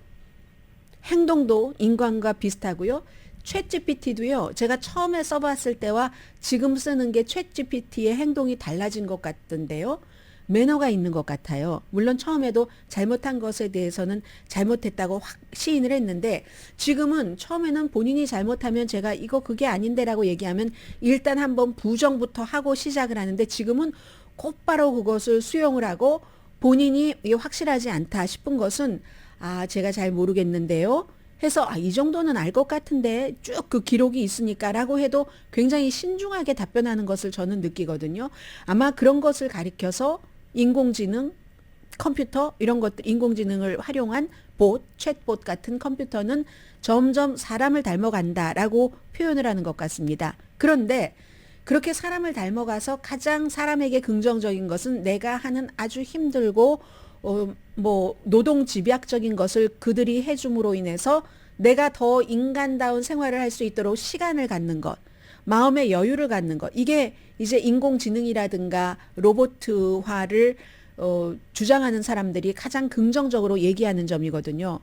행동도 인간과 비슷하고요. 챗GPT도요. 제가 처음에 써봤을 때와 지금 쓰는 게 챗GPT의 행동이 달라진 것 같던데요. 매너가 있는 것 같아요. 물론 처음에도 잘못한 것에 대해서는 잘못했다고 확 시인을 했는데 지금은 처음에는 본인이 잘못하면 제가 이거 그게 아닌데라고 얘기하면 일단 한번 부정부터 하고 시작을 하는데 지금은 곧바로 그것을 수용을 하고 본인이 이게 확실하지 않다 싶은 것은 제가 잘 모르겠는데요. 해서 이 정도는 알 것 같은데 쭉 그 기록이 있으니까라고 해도 굉장히 신중하게 답변하는 것을 저는 느끼거든요. 아마 그런 것을 가리켜서 인공지능, 컴퓨터 이런 것들 인공지능을 활용한 챗봇 같은 컴퓨터는 점점 사람을 닮아간다라고 표현을 하는 것 같습니다. 그런데 그렇게 사람을 닮아가서 가장 사람에게 긍정적인 것은 내가 하는 아주 힘들고 뭐 노동 집약적인 것을 그들이 해줌으로 인해서 내가 더 인간다운 생활을 할 수 있도록 시간을 갖는 것, 마음의 여유를 갖는 것. 이게 이제 인공지능이라든가 로봇화를 주장하는 사람들이 가장 긍정적으로 얘기하는 점이거든요.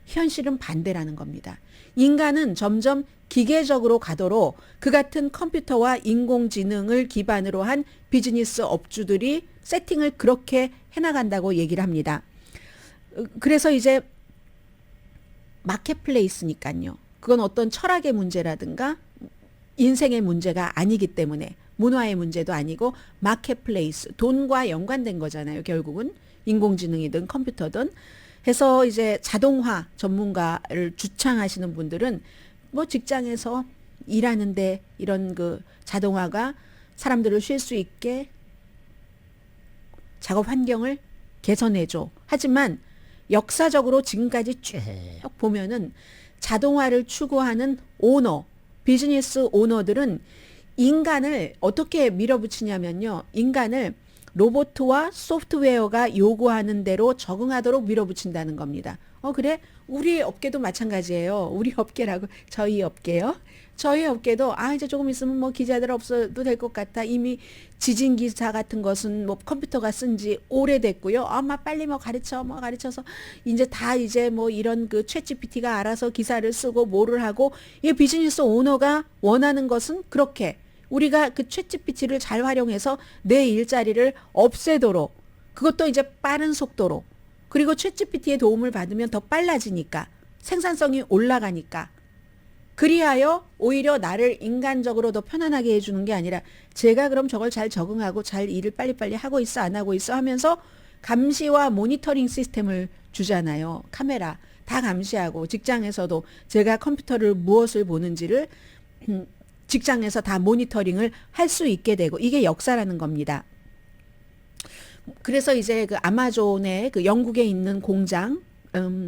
현실은 반대라는 겁니다. 인간은 점점 기계적으로 가도록 그 같은 컴퓨터와 인공지능을 기반으로 한 비즈니스 업주들이 세팅을 그렇게 해나간다고 얘기를 합니다. 그래서 이제 마켓플레이스니까요. 그건 어떤 철학의 문제라든가 인생의 문제가 아니기 때문에 문화의 문제도 아니고 마켓플레이스, 돈과 연관된 거잖아요. 결국은 인공지능이든 컴퓨터든 해서 이제 자동화 전문가를 주창하시는 분들은 뭐 직장에서 일하는데 이런 그 자동화가 사람들을 쉴 수 있게 작업 환경을 개선해줘. 하지만 역사적으로 지금까지 쭉 보면은 자동화를 추구하는 오너, 비즈니스 오너들은 인간을 어떻게 밀어붙이냐면요. 인간을 로봇과 소프트웨어가 요구하는 대로 적응하도록 밀어붙인다는 겁니다. 그래? 우리 업계도 마찬가지예요. 우리 업계라고, 저희 업계요. 저희 업계도 이제 조금 있으면 뭐 기자들 없어도 될 것 같아. 이미 지진 기사 같은 것은 뭐 컴퓨터가 쓴 지 오래됐고요. 빨리 가르쳐서 이제 뭐 이런 그 챗GPT가 알아서 기사를 쓰고 뭐를 하고, 이 비즈니스 오너가 원하는 것은 그렇게 우리가 그 챗GPT를 잘 활용해서 내 일자리를 없애도록, 그것도 이제 빠른 속도로, 그리고 챗GPT의 도움을 받으면 더 빨라지니까, 생산성이 올라가니까, 그리하여 오히려 나를 인간적으로 더 편안하게 해주는 게 아니라 제가 그럼 저걸 잘 적응하고 잘 일을 빨리빨리 하고 있어 안 하고 있어 하면서 감시와 모니터링 시스템을 주잖아요. 카메라 다 감시하고, 직장에서도 제가 컴퓨터를 무엇을 보는지를 직장에서 다 모니터링을 할 수 있게 되고, 이게 역사라는 겁니다. 그래서 이제 그 아마존의 그 영국에 있는 공장,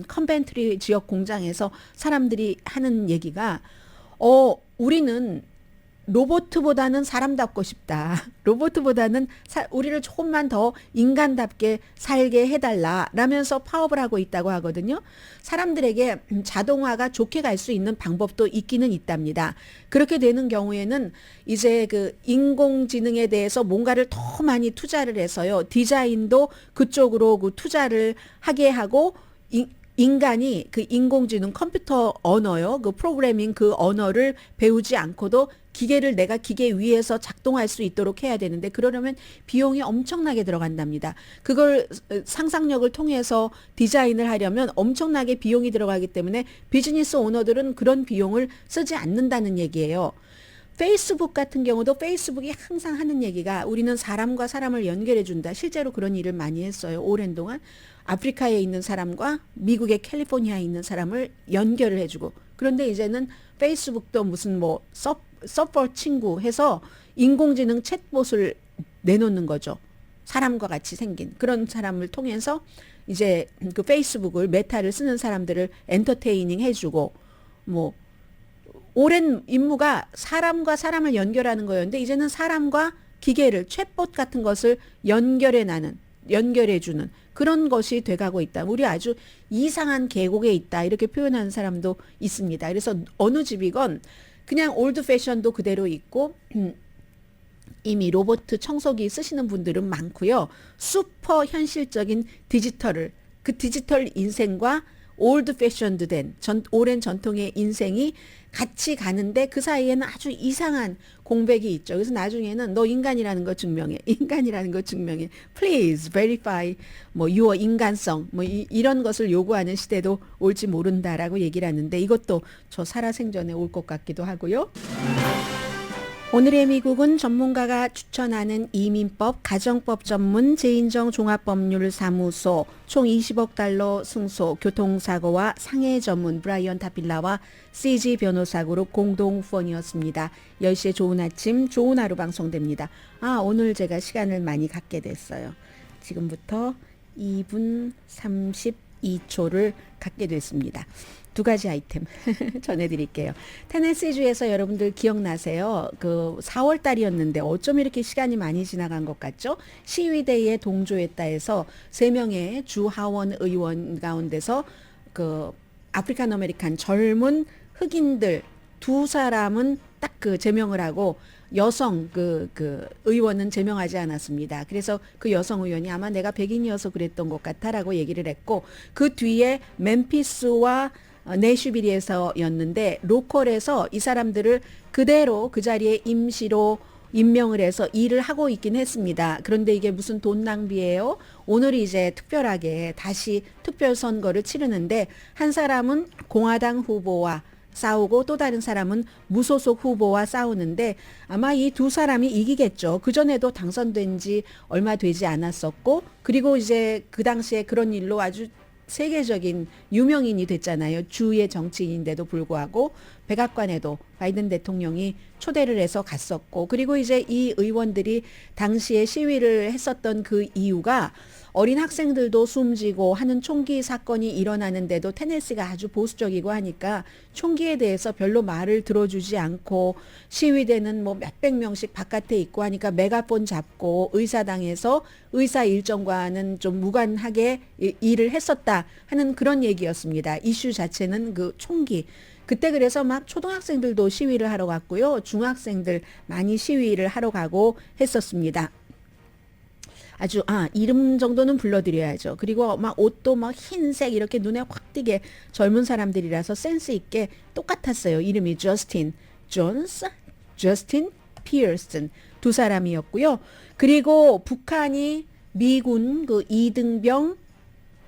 컨벤트리 지역 공장에서 사람들이 하는 얘기가, 우리는 로봇보다는 사람답고 싶다. 로봇보다는 우리를 조금만 더 인간답게 살게 해달라 라면서 파업을 하고 있다고 하거든요. 사람들에게 자동화가 좋게 갈 수 있는 방법도 있기는 있답니다. 그렇게 되는 경우에는 이제 그 인공지능에 대해서 뭔가를 더 많이 투자를 해서요. 디자인도 그쪽으로 그 투자를 하게 하고, 인간이 그 인공지능 컴퓨터 언어요. 그 프로그래밍 그 언어를 배우지 않고도 기계를 내가 기계 위에서 작동할 수 있도록 해야 되는데, 그러려면 비용이 엄청나게 들어간답니다. 그걸 상상력을 통해서 디자인을 하려면 엄청나게 비용이 들어가기 때문에 비즈니스 오너들은 그런 비용을 쓰지 않는다는 얘기예요. 페이스북 같은 경우도 페이스북이 항상 하는 얘기가 우리는 사람과 사람을 연결해 준다. 실제로 그런 일을 많이 했어요. 오랜 동안. 아프리카에 있는 사람과 미국의 캘리포니아에 있는 사람을 연결을 해주고, 그런데 이제는 페이스북도 무슨 뭐 서퍼 친구 해서 인공지능 챗봇을 내놓는 거죠. 사람과 같이 생긴 그런 사람을 통해서 이제 그 페이스북을, 메타를 쓰는 사람들을 엔터테이닝 해주고, 뭐 오랜 임무가 사람과 사람을 연결하는 거였는데 이제는 사람과 기계를, 챗봇 같은 것을 연결해주는 그런 것이 돼가고 있다. 우리 아주 이상한 계곡에 있다. 이렇게 표현하는 사람도 있습니다. 그래서 어느 집이건 그냥 올드 패션도 그대로 있고, 이미 로봇 청소기 쓰시는 분들은 많고요. 슈퍼 현실적인 그 디지털 인생과 올드 패션드 된 오랜 전통의 인생이 같이 가는데, 그 사이에는 아주 이상한 공백이 있죠. 그래서 나중에는 너 인간이라는 거 증명해. Please verify 뭐 your 인간성, 뭐 이런 것을 요구하는 시대도 올지 모른다라고 얘기를 하는데, 이것도 저 살아생전에 올 것 같기도 하고요. 오늘의 미국은 전문가가 추천하는 이민법, 가정법 전문 재인정 종합법률사무소, 총 20억 달러 승소, 교통사고와 상해 전문 브라이언 타필라와 CG 변호사그룹 공동 후원이었습니다. 10시에 좋은 아침, 좋은 하루 방송됩니다. 오늘 제가 시간을 많이 갖게 됐어요. 지금부터 2분 32초를 갖게 됐습니다. 두 가지 아이템 전해드릴게요. 테네시주에서 여러분들 기억나세요? 그 4월 달이었는데 어쩜 이렇게 시간이 많이 지나간 것 같죠? 시위대에 동조했다 해서 3명의 주 하원 의원 가운데서 그 아프리칸 아메리칸 젊은 흑인들 2사람은 딱 그 제명을 하고, 여성 그 의원은 제명하지 않았습니다. 그래서 그 여성 의원이 아마 내가 백인이어서 그랬던 것 같아라고 얘기를 했고, 그 뒤에 멤피스와 내슈비리에서였는데 로컬에서 이 사람들을 그대로 그 자리에 임시로 임명을 해서 일을 하고 있긴 했습니다. 그런데 이게 무슨 돈 낭비예요? 오늘 이제 특별하게 다시 특별 선거를 치르는데, 한 사람은 공화당 후보와 싸우고 또 다른 사람은 무소속 후보와 싸우는데, 아마 이 2사람이 이기겠죠. 그전에도 당선된 지 얼마 되지 않았었고, 그리고 이제 그 당시에 그런 일로 아주 세계적인 유명인이 됐잖아요. 주의 정치인인데도 불구하고 백악관에도 바이든 대통령이 초대를 해서 갔었고, 그리고 이제 이 의원들이 당시에 시위를 했었던 그 이유가 어린 학생들도 숨지고 하는 총기 사건이 일어나는데도 테네시가 아주 보수적이고 하니까 총기에 대해서 별로 말을 들어주지 않고, 시위대는 뭐 몇백 명씩 바깥에 있고 하니까 메가폰 잡고 의사당에서 의사 일정과는 좀 무관하게 일을 했었다 하는 그런 얘기였습니다. 이슈 자체는 그 총기. 그때 그래서 막 초등학생들도 시위를 하러 갔고요. 중학생들 많이 시위를 하러 가고 했었습니다. 아주 이름 정도는 불러드려야죠. 그리고 막 옷도 막 흰색 이렇게 눈에 확 띄게 젊은 사람들이라서 센스 있게 똑같았어요. 이름이 저스틴 존스, 저스틴 피어슨 두 사람이었고요. 그리고 북한이 미군 그 이등병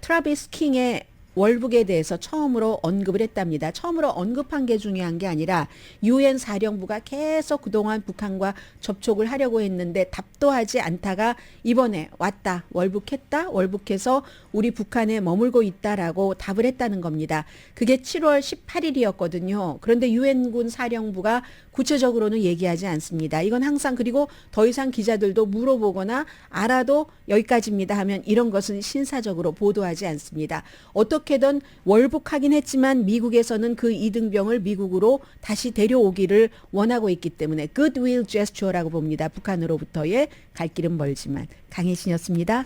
트라비스 킹의 월북에 대해서 처음으로 언급을 했답니다. 처음으로 언급한 게 중요한 게 아니라 유엔 사령부가 계속 그동안 북한과 접촉을 하려고 했는데 답도 하지 않다가 이번에 왔다, 월북했다, 월북해서 우리 북한에 머물고 있다라고 답을 했다는 겁니다. 그게 7월 18일이었거든요. 그런데 유엔군 사령부가 구체적으로는 얘기하지 않습니다. 이건 항상, 그리고 더 이상 기자들도 물어보거나 알아도 여기까지입니다 하면 이런 것은 신사적으로 보도하지 않습니다. 어떻게든 월북하긴 했지만 미국에서는 그 이등병을 미국으로 다시 데려오기를 원하고 있기 때문에 goodwill gesture라고 봅니다. 북한으로부터의 갈 길은 멀지만. 강혜신이었습니다.